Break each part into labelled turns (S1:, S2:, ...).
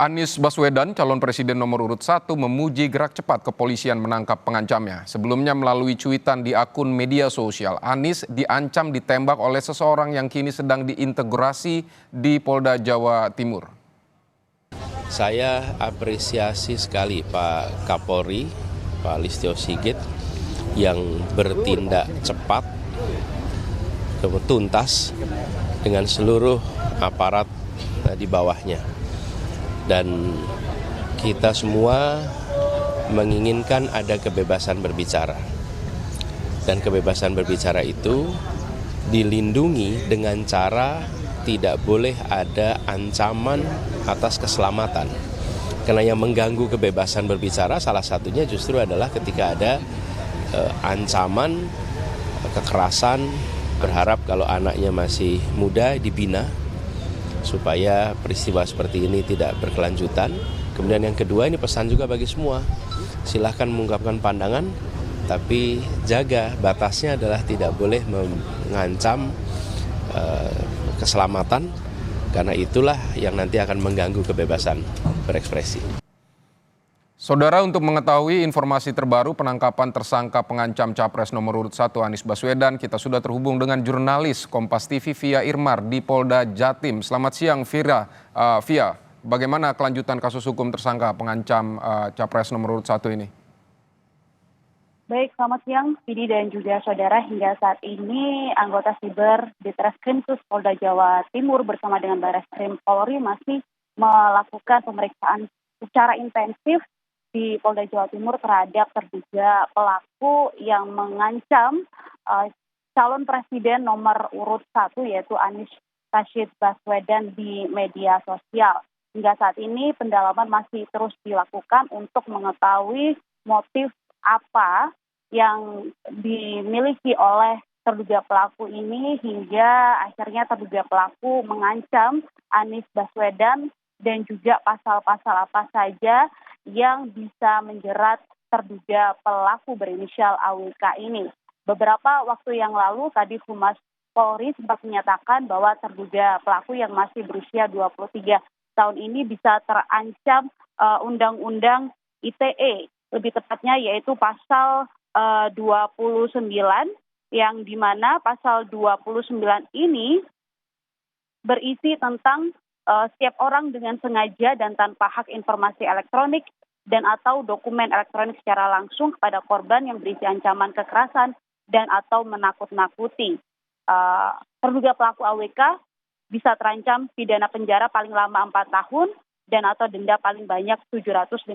S1: Anies Baswedan, calon presiden nomor urut 1, memuji gerak cepat kepolisian menangkap pengancamnya. Sebelumnya melalui cuitan di akun media sosial, Anies diancam ditembak oleh seseorang yang kini sedang diintegrasi di Polda Jawa Timur.
S2: Saya apresiasi sekali Pak Kapolri, Pak Listio Sigit, yang bertindak cepat, tuntas dengan seluruh aparat di bawahnya. Dan kita semua menginginkan ada kebebasan berbicara. Dan kebebasan berbicara itu dilindungi dengan cara tidak boleh ada ancaman atas keselamatan. Karena yang mengganggu kebebasan berbicara salah satunya justru adalah ketika ada ancaman, kekerasan. Berharap kalau anaknya masih muda dibina supaya peristiwa seperti ini tidak berkelanjutan. Kemudian yang kedua, ini pesan juga bagi semua. Silahkan mengungkapkan pandangan, tapi jaga batasnya adalah tidak boleh mengancam keselamatan, karena itulah yang nanti akan mengganggu kebebasan berekspresi.
S1: Saudara, untuk mengetahui informasi terbaru penangkapan tersangka pengancam Capres nomor urut 1 Anies Baswedan, kita sudah terhubung dengan jurnalis Kompas TV Via Irmar di Polda Jatim. Selamat siang Via, bagaimana kelanjutan kasus hukum tersangka pengancam Capres nomor urut 1 ini?
S3: Baik, selamat siang Vidi dan juga saudara. Hingga saat ini anggota Siber di Treskrimsus Polda Jawa Timur bersama dengan Bareskrim Polri masih melakukan pemeriksaan secara intensif di Polda Jawa Timur terhadap terduga pelaku yang mengancam calon presiden nomor urut 1 yaitu Anies Rashid Baswedan di media sosial. Hingga saat ini pendalaman masih terus dilakukan untuk mengetahui motif apa yang dimiliki oleh terduga pelaku ini hingga akhirnya terduga pelaku mengancam Anies Baswedan dan juga pasal-pasal apa saja yang bisa menjerat terduga pelaku berinisial AWK ini. Beberapa waktu yang lalu tadi Humas Polri sempat menyatakan bahwa terduga pelaku yang masih berusia 23 tahun ini bisa terancam Undang-Undang ITE, lebih tepatnya yaitu pasal 29, yang dimana pasal 29 ini berisi tentang setiap orang dengan sengaja dan tanpa hak informasi elektronik dan atau dokumen elektronik secara langsung kepada korban yang berisi ancaman kekerasan dan atau menakut-nakuti. Terduga pelaku AWK bisa terancam pidana penjara paling lama 4 tahun dan atau denda paling banyak 750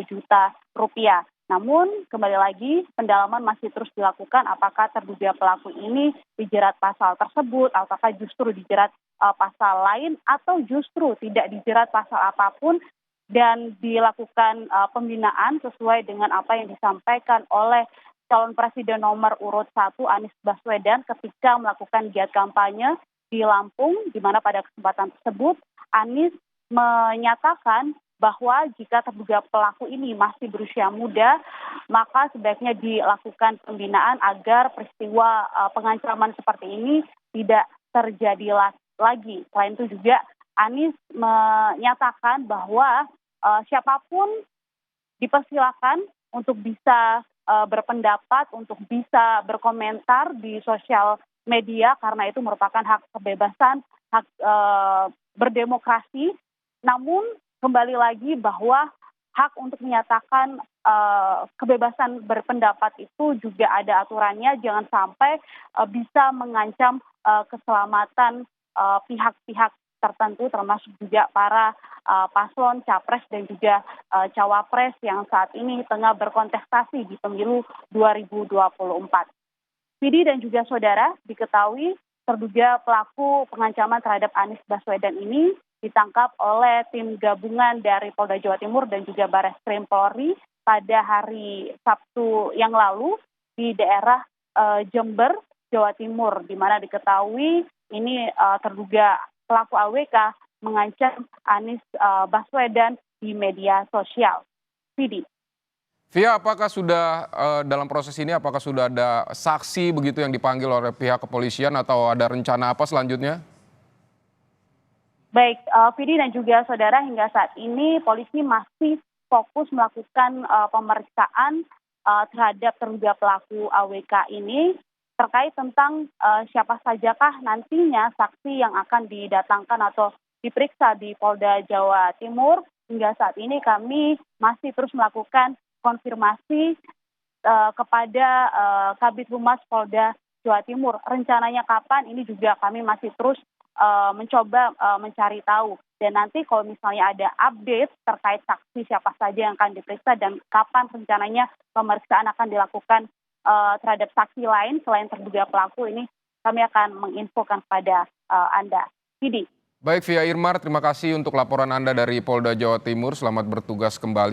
S3: juta rupiah. Namun kembali lagi pendalaman masih terus dilakukan apakah terduga pelaku ini dijerat pasal tersebut, apakah justru dijerat pasal lain atau justru tidak dijerat pasal apapun dan dilakukan pembinaan sesuai dengan apa yang disampaikan oleh calon presiden nomor urut 1 Anies Baswedan ketika melakukan giat kampanye di Lampung, di mana pada kesempatan tersebut Anies menyatakan bahwa jika terduga pelaku ini masih berusia muda, maka sebaiknya dilakukan pembinaan agar peristiwa pengancaman seperti ini tidak terjadi lagi. Selain itu juga Anies menyatakan bahwa siapapun dipersilakan untuk bisa berpendapat, untuk bisa berkomentar di sosial media karena itu merupakan hak kebebasan, hak berdemokrasi. Namun kembali lagi bahwa hak untuk menyatakan kebebasan berpendapat itu juga ada aturannya, jangan sampai bisa mengancam keselamatan pihak-pihak tertentu termasuk juga para paslon capres dan juga cawapres yang saat ini tengah berkontestasi di pemilu 2024. Vidi dan juga saudara, diketahui terduga pelaku pengancaman terhadap Anies Baswedan ini ditangkap oleh tim gabungan dari Polda Jawa Timur dan juga Bareskrim Polri pada hari Sabtu yang lalu di daerah Jember, Jawa Timur, di mana diketahui ini terduga pelaku AWK mengancam Anies Baswedan di media sosial. Vidi.
S1: Via, apakah sudah dalam proses ini apakah sudah ada saksi begitu yang dipanggil oleh pihak kepolisian atau ada rencana apa selanjutnya?
S3: Baik, Vidi dan juga saudara, hingga saat ini polisi masih fokus melakukan pemeriksaan terhadap terduga pelaku AWK ini terkait tentang siapa sajakah nantinya saksi yang akan didatangkan atau diperiksa di Polda Jawa Timur. Hingga saat ini kami masih terus melakukan konfirmasi kepada Kabid Humas Polda Jawa Timur. Rencananya kapan ini juga kami masih terus mencoba mencari tahu. Dan nanti kalau misalnya ada update terkait saksi siapa saja yang akan diperiksa dan kapan rencananya pemeriksaan akan dilakukan terhadap saksi lain selain terduga pelaku ini, kami akan menginfokan kepada Anda. Vidi.
S1: Baik, Via Irmar, terima kasih untuk laporan Anda dari Polda Jawa Timur. Selamat bertugas kembali.